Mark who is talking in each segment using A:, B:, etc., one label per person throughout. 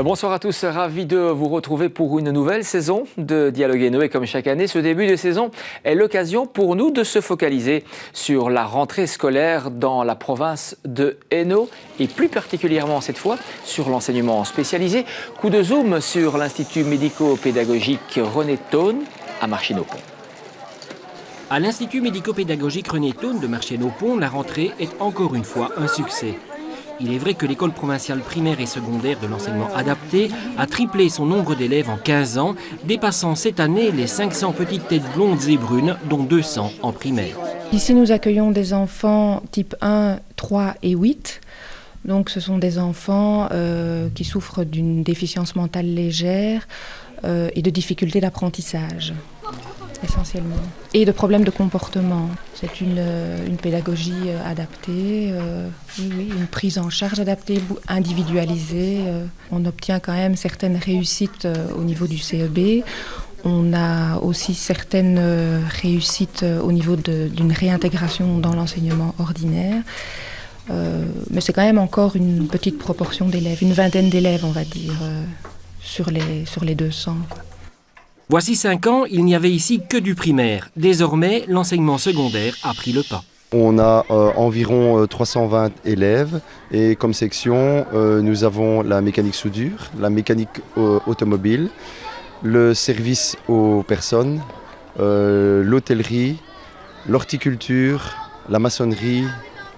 A: Bonsoir à tous, ravi de vous retrouver pour une nouvelle saison de Dialogue Hainaut. Et comme chaque année, ce début de saison est l'occasion pour nous de se focaliser sur la rentrée scolaire dans la province de Hainaut et plus particulièrement cette fois sur l'enseignement spécialisé. Coup de zoom sur l'Institut médico-pédagogique René Thon à Marchiennes-au-Pont.
B: À l'Institut médico-pédagogique René Thon de Marchiennes-au-Pont, la rentrée est encore une fois un succès. Il est vrai que l'école provinciale primaire et secondaire de l'enseignement adapté a triplé son nombre d'élèves en 15 ans, dépassant cette année les 500 petites têtes blondes et brunes, dont 200 en primaire.
C: Ici, nous accueillons des enfants type 1, 3 et 8. Donc, ce sont des enfants qui souffrent d'une déficience mentale légère et de difficultés d'apprentissage, essentiellement. Et de problèmes de comportement. C'est une pédagogie adaptée, une prise en charge adaptée, individualisée. On obtient quand même certaines réussites au niveau du CEB. On a aussi certaines réussites au niveau d'une réintégration dans l'enseignement ordinaire. Mais c'est quand même encore une petite proportion d'élèves, une vingtaine d'élèves, on va dire, sur les 200.
B: Voici 5 ans, il n'y avait ici que du primaire. Désormais, l'enseignement secondaire a pris le pas.
D: On a environ 320 élèves et comme section, nous avons la mécanique soudure, la mécanique automobile, le service aux personnes, l'hôtellerie, l'horticulture, la maçonnerie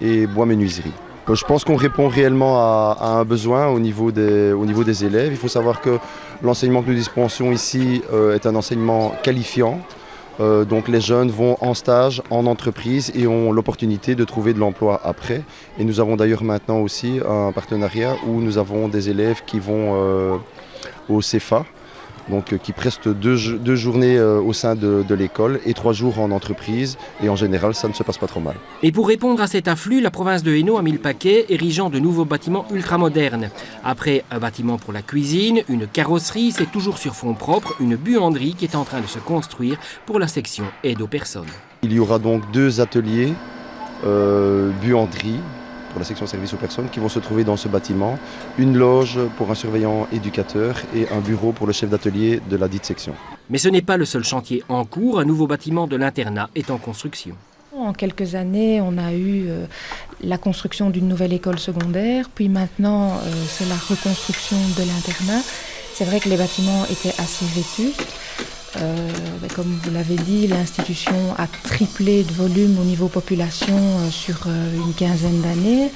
D: et bois-menuiserie. Je pense qu'on répond réellement à un besoin au niveau des élèves. Il faut savoir que l'enseignement que nous dispensons ici est un enseignement qualifiant. Donc les jeunes vont en stage, en entreprise et ont l'opportunité de trouver de l'emploi après. Et nous avons d'ailleurs maintenant aussi un partenariat où nous avons des élèves qui vont au CEFA. Donc, qui prestent deux journées au sein de l'école et 3 jours en entreprise. Et en général, ça ne se passe pas trop mal.
B: Et pour répondre à cet afflux, la province de Hainaut a mis le paquet, érigeant de nouveaux bâtiments ultramodernes. Après un bâtiment pour la cuisine, une carrosserie, c'est toujours sur fonds propres, une buanderie qui est en train de se construire pour la section aide aux personnes.
D: Il y aura donc 2 ateliers buanderie pour la section service aux personnes qui vont se trouver dans ce bâtiment, une loge pour un surveillant éducateur et un bureau pour le chef d'atelier de la dite section.
B: Mais ce n'est pas le seul chantier en cours, un nouveau bâtiment de l'internat est en construction.
C: En quelques années, on a eu la construction d'une nouvelle école secondaire, puis maintenant c'est la reconstruction de l'internat. C'est vrai que les bâtiments étaient assez vétustes. Comme vous l'avez dit, l'institution a triplé de volume au niveau population sur une quinzaine d'années.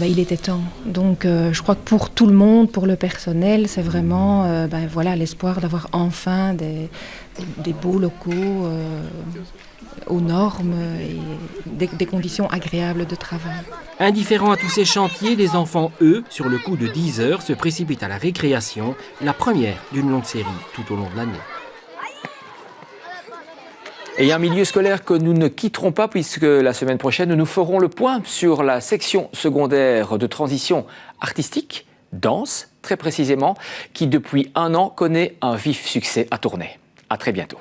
C: Il était temps. Donc je crois que pour tout le monde, pour le personnel, c'est vraiment l'espoir d'avoir enfin des beaux locaux aux normes et des conditions agréables de travail.
B: Indifférents à tous ces chantiers, les enfants, eux, sur le coup de 10 heures, se précipitent à la récréation, la première d'une longue série tout au long de l'année.
A: Et un milieu scolaire que nous ne quitterons pas puisque la semaine prochaine, nous ferons le point sur la section secondaire de transition artistique, danse très précisément, qui depuis 1 an connaît un vif succès à Tournai. À très bientôt.